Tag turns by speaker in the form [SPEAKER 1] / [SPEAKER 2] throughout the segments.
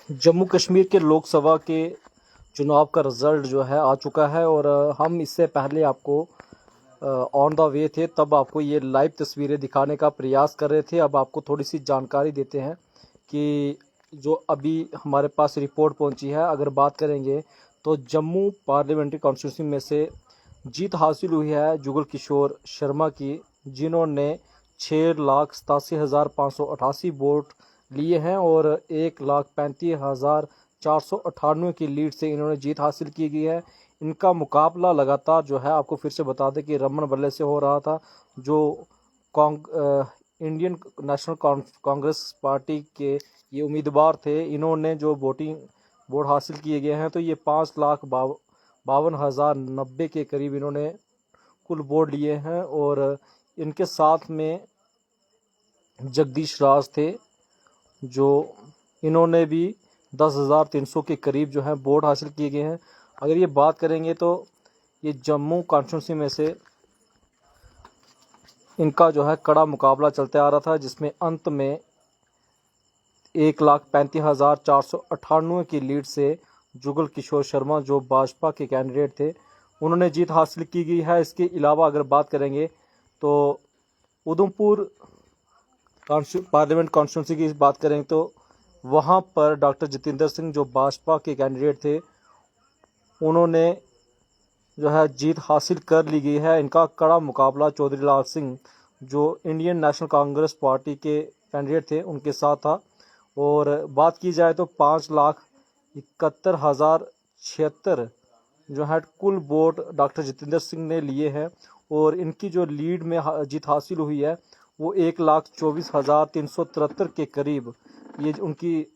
[SPEAKER 1] जम्मू कश्मीर के लोकसभा के चुनाव का रिज़ल्ट जो है आ चुका है और हम इससे पहले आपको ऑन द वे थे, तब आपको ये लाइव तस्वीरें दिखाने का प्रयास कर रहे थे। अब आपको थोड़ी सी जानकारी देते हैं कि जो अभी हमारे पास रिपोर्ट पहुंची है, अगर बात करेंगे तो जम्मू पार्लियामेंट्री कॉन्स्टिट्यूंसी में से जीत हासिल हुई है जुगल किशोर शर्मा की, जिन्होंने 6,87,588 वोट लिए हैं और 1,35,498 की लीड से इन्होंने जीत हासिल की गई है। इनका मुकाबला लगातार जो है, आपको फिर से बता दें कि रमन बल्ले से हो रहा था, जो इंडियन नेशनल कांग्रेस पार्टी के ये उम्मीदवार थे। इन्होंने जो वोट हासिल किए गए हैं, तो ये 5,52,090 के करीब इन्होंने कुल वोट लिए हैं और इनके साथ में जगदीश राज थे, जो इन्होंने भी 10,300 के करीब जो है वोट हासिल किए गए हैं। अगर ये बात करेंगे तो ये जम्मू कॉन्स्टिट्यूंसी में से इनका जो है कड़ा मुकाबला चलते आ रहा था, जिसमें अंत में 1,35,498 की लीड से जुगल किशोर शर्मा, जो भाजपा के कैंडिडेट थे, उन्होंने जीत हासिल की गई है। इसके अलावा अगर बात करेंगे तो उधमपुर पार्लियामेंट कॉन्स्टिट्यूंसी की बात करें तो वहां पर डॉक्टर जितेंद्र सिंह, जो भाजपा के कैंडिडेट थे, उन्होंने जो है जीत हासिल कर ली गई है। इनका कड़ा मुकाबला चौधरी लाल सिंह, जो इंडियन नेशनल कांग्रेस पार्टी के कैंडिडेट थे, उनके साथ था। और बात की जाए तो 5,71,076 जो है कुल वोट डॉक्टर जितेंद्र सिंह ने लिए हैं और इनकी जो लीड में जीत हासिल हुई है वो 1,24,373 के करीब, ये उनकी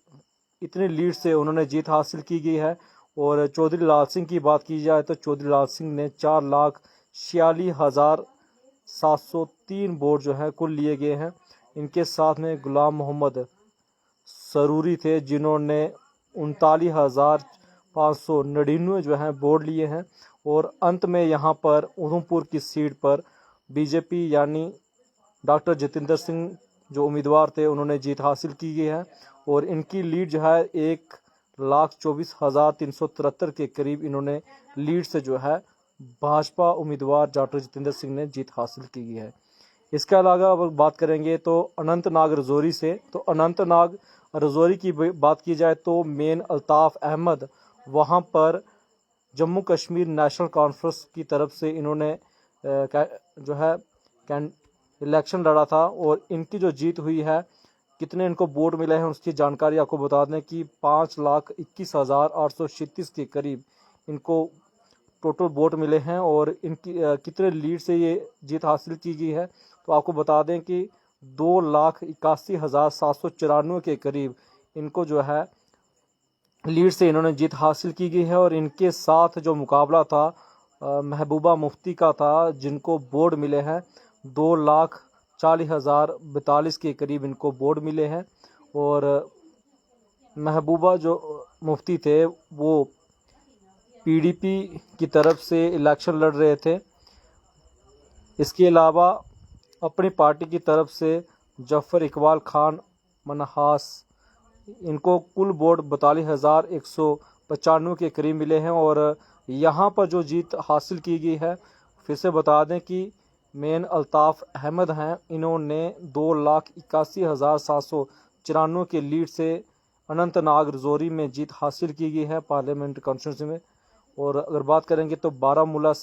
[SPEAKER 1] इतनी लीड से उन्होंने जीत हासिल की गई है। और चौधरी लाल सिंह की बात की जाए तो चौधरी लाल सिंह ने 4,46,703 वोट जो है कुल लिए गए हैं। इनके साथ में गुलाम मोहम्मद सरूरी थे, जिन्होंने 39,599 जो है वोट लिए हैं। और अंत में यहाँ पर उधमपुर की सीट पर बीजेपी यानी डॉक्टर जितेंद्र सिंह जो उम्मीदवार थे, उन्होंने जीत हासिल की गई है और इनकी लीड जो है 1,24,373 के करीब इन्होंने लीड से जो है भाजपा उम्मीदवार डॉक्टर जितेंद्र सिंह ने जीत हासिल की गई है। इसके अलावा अब बात करेंगे तो अनंतनाग रजौरी से, तो अनंतनाग रजौरी की बात की जाए तो मेन अल्ताफ़ अहमद, वहाँ पर जम्मू कश्मीर नेशनल कॉन्फ्रेंस की तरफ से इन्होंने जो है इलेक्शन लड़ा था और इनकी जो जीत हुई है, कितने इनको वोट मिले हैं उसकी जानकारी आपको बता दें कि 5,21,836 के करीब इनको टोटल वोट मिले हैं। और इनकी कितने लीड से ये जीत हासिल की गई है, तो आपको बता दें कि 2,81,794 के करीब इनको जो है लीड से इन्होंने जीत हासिल की गई है। और इनके साथ जो मुकाबला था महबूबा मुफ्ती का था, जिनको वोट मिले हैं 2,40,042 के करीब इनको वोट मिले हैं। और महबूबा जो मुफ्ती थे वो पीडीपी की तरफ से इलेक्शन लड़ रहे थे। इसके अलावा अपनी पार्टी की तरफ से जफ़र इकबाल खान मनहास, इनको कुल वोट 42,195 के करीब मिले हैं। और यहाँ पर जो जीत हासिल की गई है, फिर से बता दें कि मेन अल्ताफ़ अहमद हैं, इन्होंने 2,81,794 के लीड से अनंतनाग रजौरी में जीत हासिल की गई है पार्लियामेंट्री कॉन्स्टिट्यूंसी में। और अगर बात करेंगे तो बारामूला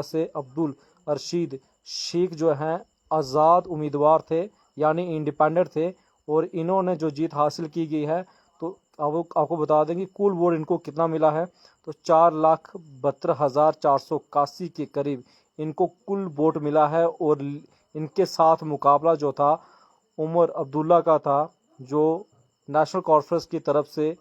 [SPEAKER 1] से अब्दुल अरशीद शेख जो हैं आज़ाद उम्मीदवार थे, यानी इंडिपेंडेंट थे, और इन्होंने जो जीत हासिल की गई है, तो आपको बता दें कि कुल वोट इनको कितना मिला है, तो 4,72,481 के करीब इनको कुल वोट मिला है। और इनके साथ मुकाबला जो था उमर अब्दुल्ला का था, जो नेशनल कॉन्फ्रेंस की तरफ से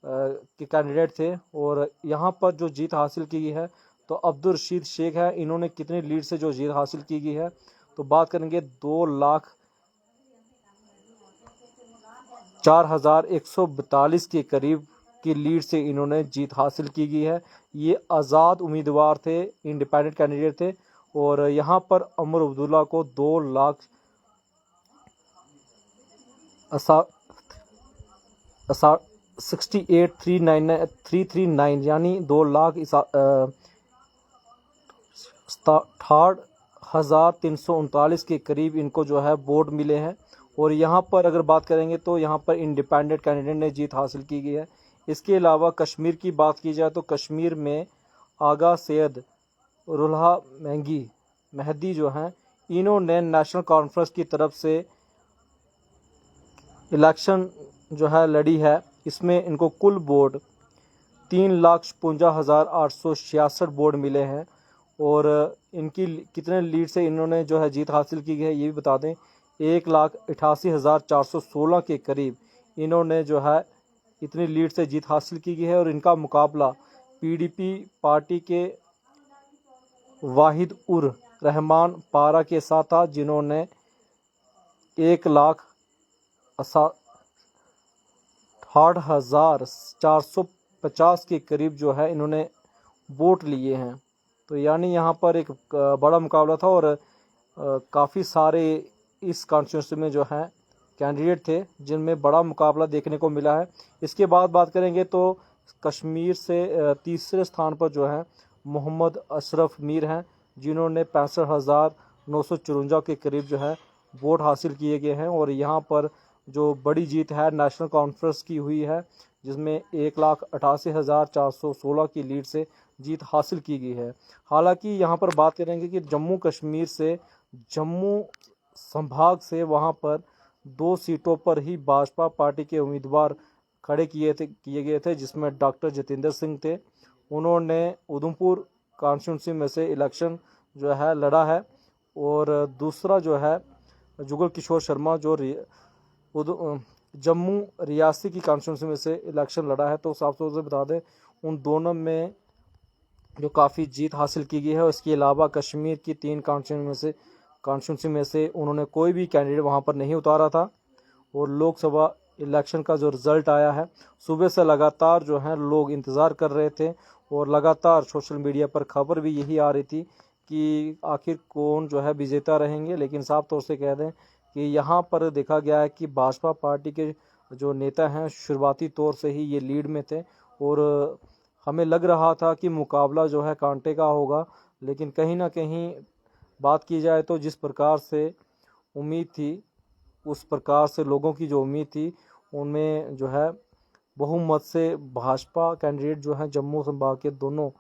[SPEAKER 1] के कैंडिडेट थे। और यहाँ पर जो जीत हासिल की गई है, तो अब्दुल रशीद शेख है, इन्होंने कितनी लीड से जो जीत हासिल की गई है, तो बात करेंगे 2,04,142 के करीब की लीड से इन्होंने जीत हासिल की गई है। ये आज़ाद उम्मीदवार थे, इंडिपेंडेंट कैंडिडेट थे। और यहाँ पर उमर अब्दुल्ला को 2,00,000 68,339 यानी 2,68,339 के करीब इनको जो है वोट मिले हैं। और यहाँ पर अगर बात करेंगे तो यहाँ पर इंडिपेंडेंट कैंडिडेट ने जीत हासिल की गई है। इसके अलावा कश्मीर की बात की जाए तो कश्मीर में आगा सैयद रुल्हा मेहदी जो हैं इन्होंने नेशनल कॉन्फ्रेंस की तरफ से इलेक्शन जो है लड़ी है। इसमें इनको कुल वोट 3,56,866 वोट मिले हैं। और इनकी कितने लीड से इन्होंने जो है जीत हासिल की है ये भी बता दें। 1,88,416 के करीब इन्होंने जो है इतनी लीड से जीत हासिल की है। और इनका मुकाबला पीडीपी पार्टी के वाहिद उर रहमान पारा के साथ था, जिन्होंने 1,68,450 के करीब जो है इन्होंने वोट लिए हैं। तो यानी यहाँ पर एक बड़ा मुकाबला था। और काफ़ी सारे इस कॉन्स्टिट्यूंसी में जो है कैंडिडेट थे जिनमें बड़ा मुकाबला देखने को मिला है। इसके बाद बात करेंगे तो कश्मीर से तीसरे स्थान पर जो है मोहम्मद अशरफ मीर हैं, जिन्होंने 65,954 के करीब जो है वोट हासिल किए गए हैं। और यहाँ पर जो बड़ी जीत है नेशनल कॉन्फ्रेंस की हुई है, जिसमें 1,88,416 की लीड से जीत हासिल की गई है। हालांकि यहाँ पर बात करेंगे कि जम्मू कश्मीर से जम्मू संभाग से वहाँ पर 2 सीटों पर ही भाजपा पार्टी के उम्मीदवार खड़े किए गए थे, जिसमें डॉक्टर जितेंद्र सिंह थे। उन्होंने उधमपुर कॉन्स्टिट्यूंसी में से इलेक्शन जो है लड़ा है। और दूसरा जो है जुगल किशोर शर्मा जो जम्मू रियासी की कॉन्स्टिट्यूंसी में से इलेक्शन लड़ा है। तो साफ तौर से बता दें उन दोनों में जो काफ़ी जीत हासिल की गई है। और इसके अलावा कश्मीर की 3 कॉन्स्टिट्यूंसी में से उन्होंने कोई भी कैंडिडेट वहां पर नहीं उतारा था। और लोकसभा इलेक्शन का जो रिज़ल्ट आया है, सुबह से लगातार जो है लोग इंतज़ार कर रहे थे। और लगातार सोशल मीडिया पर खबर भी यही आ रही थी कि आखिर कौन जो है विजेता रहेंगे। लेकिन साफ तौर से कह दें कि यहाँ पर देखा गया है कि भाजपा पार्टी के जो नेता हैं शुरुआती तौर से ही ये लीड में थे। और हमें लग रहा था कि मुकाबला जो है कांटे का होगा। लेकिन कहीं ना कहीं बात की जाए तो जिस प्रकार से उम्मीद थी, उस प्रकार से लोगों की जो उम्मीद थी उनमें जो है बहुमत से भाजपा कैंडिडेट जो हैं जम्मू संभाग के दोनों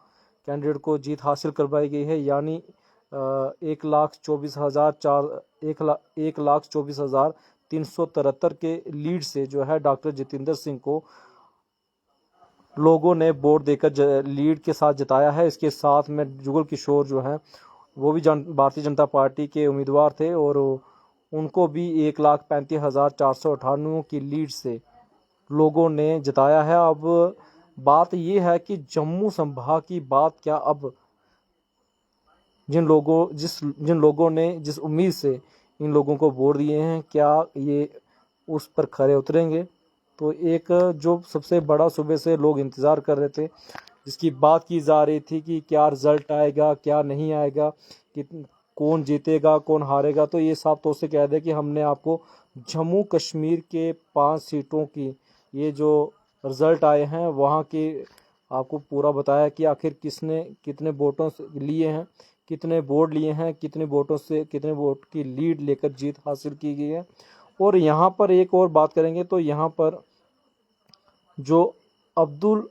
[SPEAKER 1] कैंडिडेट को जीत हासिल करवाई गई है। यानी 1,24,373 के लीड से जो है डॉक्टर जितेंद्र सिंह को लोगों ने वोट देकर लीड के साथ जिताया है। इसके साथ में जुगल किशोर जो हैं वो भी भारतीय जनता पार्टी के उम्मीदवार थे। और उनको भी 1,35,498 की लीड से लोगों ने जिताया है। अब बात ये है कि जम्मू संभाग की बात क्या, अब जिन लोगों ने जिस उम्मीद से इन लोगों को वोट दिए हैं, क्या ये उस पर खरे उतरेंगे। तो एक जो सबसे बड़ा सुबह से लोग इंतज़ार कर रहे थे, जिसकी बात की जा रही थी कि क्या रिजल्ट आएगा क्या नहीं आएगा, कि कौन जीतेगा कौन हारेगा। तो ये साफ तौर से कह दे कि हमने आपको जम्मू कश्मीर के 5 सीटों की ये जो रिज़ल्ट आए हैं वहाँ के आपको पूरा बताया कि आखिर किसने कितने वोटों से लिए हैं, कितने वोट लिए हैं, कितने वोटों से कितने वोट की लीड लेकर जीत हासिल की गई है। और यहाँ पर एक और बात करेंगे तो यहाँ पर जो अब्दुल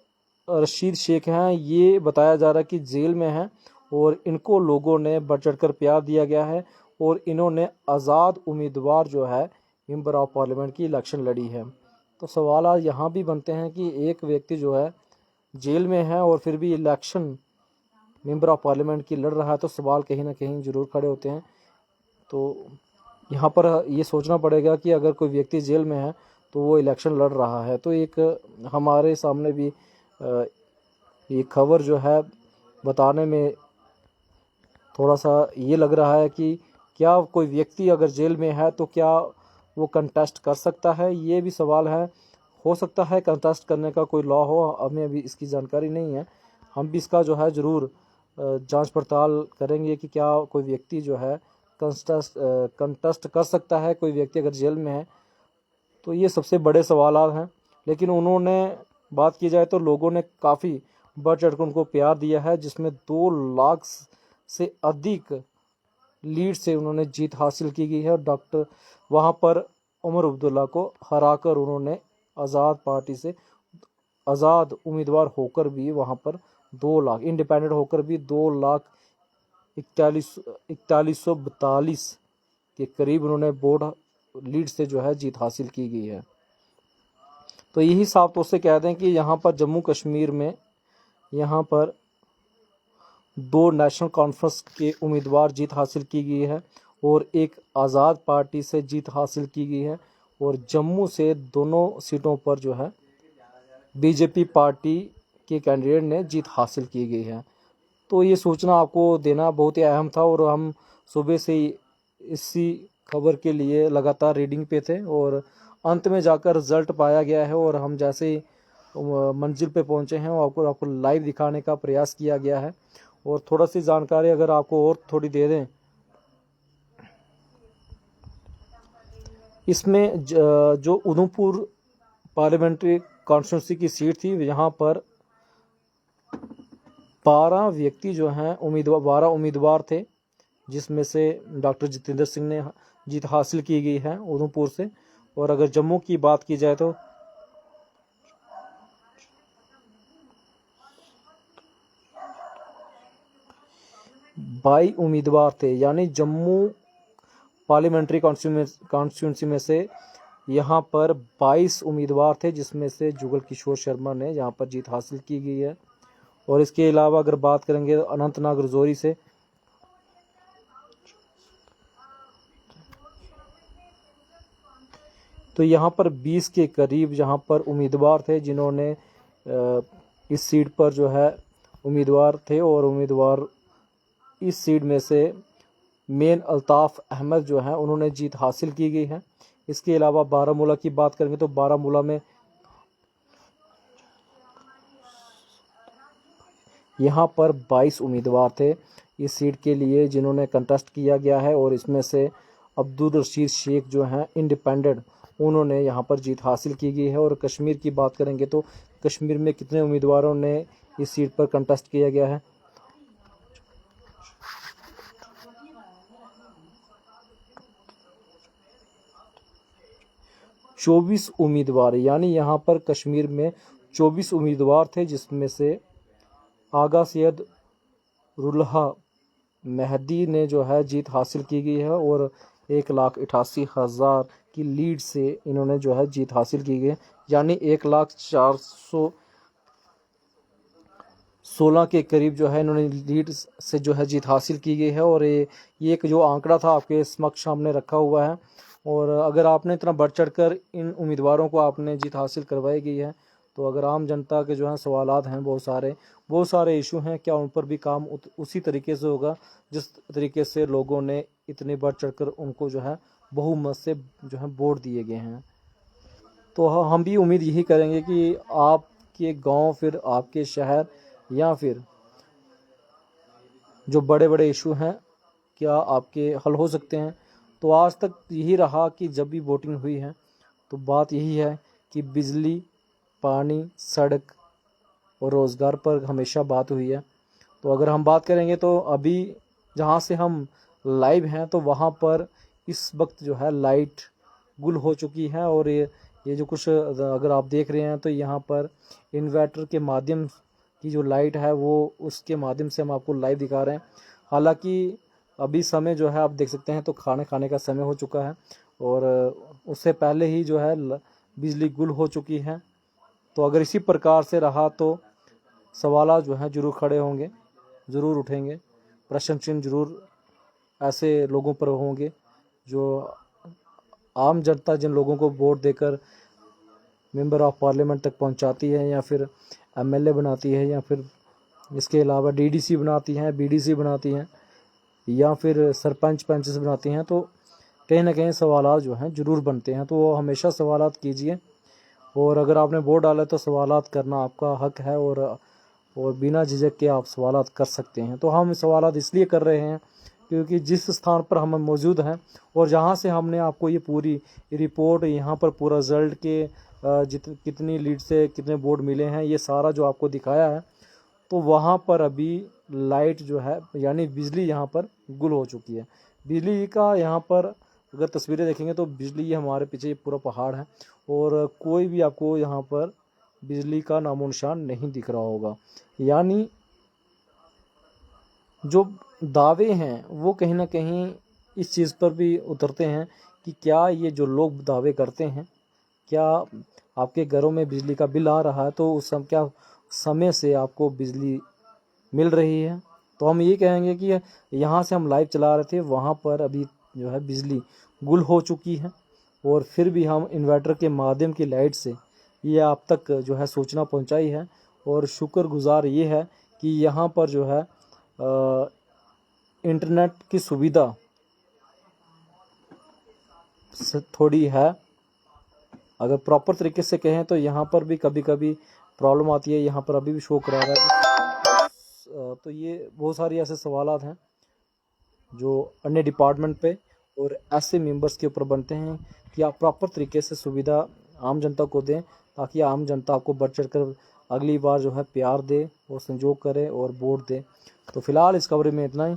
[SPEAKER 1] रशीद शेख हैं ये बताया जा रहा है कि जेल में हैं। और इनको लोगों ने बढ़ चढ़ कर प्यार दिया गया है। और इन्होंने आज़ाद उम्मीदवार जो है मेंबर ऑफ पार्लियामेंट की इलेक्शन लड़ी है। तो सवाल आज यहाँ भी बनते हैं कि एक व्यक्ति जो है जेल में है और फिर भी इलेक्शन मेंबर ऑफ पार्लियामेंट की लड़ रहा है, तो सवाल कहीं ना कहीं ज़रूर खड़े होते हैं। तो यहाँ पर ये सोचना पड़ेगा कि अगर कोई व्यक्ति जेल में है तो वो इलेक्शन लड़ रहा है। तो एक हमारे सामने भी ये खबर जो है बताने में थोड़ा सा ये लग रहा है कि क्या कोई व्यक्ति अगर जेल में है तो क्या वो कंटेस्ट कर सकता है, ये भी सवाल है। हो सकता है कंटेस्ट करने का कोई लॉ हो, हमें अभी इसकी जानकारी नहीं है। हम भी इसका जो है ज़रूर जांच पड़ताल करेंगे कि क्या कोई व्यक्ति जो है कंटेस्ट कर सकता है, कोई व्यक्ति अगर जेल में है। तो ये सबसे बड़े सवाल हैं। लेकिन उन्होंने बात की जाए तो लोगों ने काफ़ी बढ़ चढ़ कर उनको प्यार दिया है, जिसमें 2 लाख से अधिक लीड से उन्होंने जीत हासिल की गई है। और डॉक्टर वहाँ पर उमर अब्दुल्ला को हराकर उन्होंने आज़ाद पार्टी से आज़ाद उम्मीदवार होकर भी वहाँ पर 2 लाख इंडिपेंडेंट होकर भी 2,41,42 के करीब उन्होंने वोट लीड से जो है जीत हासिल की गई है। तो यही साफ तौर से कह दें कि यहाँ पर जम्मू कश्मीर में यहाँ पर 2 नेशनल कॉन्फ्रेंस के उम्मीदवार जीत हासिल की गई है और एक आज़ाद पार्टी से जीत हासिल की गई है, और जम्मू से दोनों सीटों पर जो है बीजेपी पार्टी के कैंडिडेट ने जीत हासिल की गई है। तो ये सूचना आपको देना बहुत ही अहम था, और हम सुबह से ही इसी खबर के लिए लगातार रीडिंग पे थे, और अंत में जाकर रिजल्ट पाया गया है। और हम जैसे ही मंजिल पे पहुंचे हैं आपको लाइव दिखाने का प्रयास किया गया है। और थोड़ा सी जानकारी अगर आपको और थोड़ी दे दें, इसमें जो उधमपुर पार्लियामेंट्री कॉन्स्टिट्यूंसी की सीट थी, यहाँ पर 12 व्यक्ति जो हैं 12 उम्मीदवार थे, जिसमें से डॉक्टर जितेंद्र सिंह ने जीत हासिल की गई है उधमपुर से। और अगर जम्मू की बात की जाए तो 22 उम्मीदवार थे, यानी जम्मू पार्लियामेंट्री कॉन्स्टिट्यूंसी में से यहाँ पर 22 उम्मीदवार थे, जिसमें से जुगल किशोर शर्मा ने यहाँ पर जीत हासिल की गई है। और इसके अलावा अगर बात करेंगे अनंतनाग रजौरी से, तो यहाँ पर 20 के करीब यहाँ पर उम्मीदवार थे जिन्होंने इस सीट पर जो है उम्मीदवार थे। और उम्मीदवार इस सीट में से मेन अल्ताफ़ अहमद जो है उन्होंने जीत हासिल की गई है। इसके अलावा बारामूला की बात करेंगे तो बारामूला में यहाँ पर 22 उम्मीदवार थे इस सीट के लिए जिन्होंने कंटेस्ट किया गया है, और इसमें से अब्दुल रशीद शेख जो हैं इंडिपेंडेंट, उन्होंने यहाँ पर जीत हासिल की गई है। और कश्मीर की बात करेंगे तो कश्मीर में कितने उम्मीदवारों ने इस सीट पर कंटेस्ट किया गया है, 24 उम्मीदवार, यानी यहाँ पर कश्मीर में 24 उम्मीदवार थे, जिसमें से आगा सैयद रुल्हा मेहदी ने जो है जीत हासिल की गई है, और 1,88,000 की लीड से इन्होंने जो है जीत हासिल की गई है, यानी 1,04,16 के करीब जो है इन्होंने लीड से जो है जीत हासिल की गई है। और ये एक जो आंकड़ा था आपके समक्ष सामने रखा हुआ है। और अगर आपने इतना बढ़ चढ़ कर इन उम्मीदवारों को आपने जीत हासिल करवाई गई है, तो अगर आम जनता के जो हैं सवालात हैं बहुत सारे इशू हैं, क्या उन पर भी काम उसी तरीके से होगा जिस तरीके से लोगों ने इतने बढ़ चढ़ कर उनको जो है बहुमत से जो है वोट दिए गए हैं। तो हम भी उम्मीद यही करेंगे कि आपके गांव, फिर आपके शहर, या फिर जो बड़े बड़े इशू हैं क्या आपके हल हो सकते हैं। तो आज तक यही रहा कि जब भी वोटिंग हुई है तो बात यही है कि बिजली, पानी, सड़क और रोज़गार पर हमेशा बात हुई है। तो अगर हम बात करेंगे तो अभी जहाँ से हम लाइव हैं तो वहाँ पर इस वक्त जो है लाइट गुल हो चुकी है, और ये जो कुछ अगर आप देख रहे हैं तो यहाँ पर इन्वर्टर के माध्यम की जो लाइट है वो उसके माध्यम से हम आपको लाइव दिखा रहे हैं। हालांकि अभी समय जो है आप देख सकते हैं तो खाने खाने का समय हो चुका है, और उससे पहले ही जो है बिजली गुल हो चुकी है। तो अगर इसी प्रकार से रहा तो सवाल जो हैं ज़रूर खड़े होंगे, ज़रूर उठेंगे, प्रश्न चिन्ह ज़रूर ऐसे लोगों पर होंगे जो आम जनता जिन लोगों को वोट देकर मेंबर ऑफ पार्लियामेंट तक पहुंचाती है, या फिर एमएलए बनाती है, या फिर इसके अलावा डीडीसी बनाती हैं, बीडीसी बनाती हैं, या फिर सरपंच पंच बनाती हैं, तो कहीं ना कहीं सवालात जो हैं ज़रूर बनते हैं। तो हमेशा सवालात कीजिए, और अगर आपने वोट डाला तो सवालात करना आपका हक है, और बिना झिझक के आप सवालात कर सकते हैं। तो हम सवालात इसलिए कर रहे हैं क्योंकि जिस स्थान पर हम मौजूद हैं और जहां से हमने आपको ये पूरी रिपोर्ट, यहाँ पर पूरा रिजल्ट के कितनी लीड से कितने बोर्ड मिले हैं, ये सारा जो आपको दिखाया है। तो वहाँ पर अभी लाइट जो है यानी बिजली यहाँ पर गुल हो चुकी है। बिजली का यहाँ पर अगर तस्वीरें देखेंगे तो बिजली हमारे पीछे पूरा पहाड़ है और कोई भी आपको यहाँ पर बिजली का नामो निशान नहीं दिख रहा होगा। यानी जो दावे हैं वो कहीं ना कहीं इस चीज़ पर भी उतरते हैं कि क्या ये जो लोग दावे करते हैं, क्या आपके घरों में बिजली का बिल आ रहा है तो उस क्या समय से आपको बिजली मिल रही है। तो हम ये कहेंगे कि यहाँ से हम लाइव चला रहे थे, वहाँ पर अभी जो है बिजली गुल हो चुकी है और फिर भी हम इन्वर्टर के माध्यम की लाइट से ये आप तक जो है सूचना पहुँचाई है। और शुक्रगुजार ये है कि यहाँ पर जो है इंटरनेट की सुविधा थोड़ी है। अगर प्रॉपर तरीके से कहें तो यहाँ पर भी कभी कभी प्रॉब्लम आती है। यहाँ पर अभी भी शो करा रहा है। तो ये बहुत सारी ऐसे सवालात हैं जो अन्य डिपार्टमेंट पे और ऐसे मेंबर्स के ऊपर बनते हैं कि आप प्रॉपर तरीके से सुविधा आम जनता को दें, ताकि आम जनता आपको बढ़ चढ़ कर अगली बार जो है प्यार दे और संजोग करे और वोट दे। तो फिलहाल इस कवरेज में इतना ही।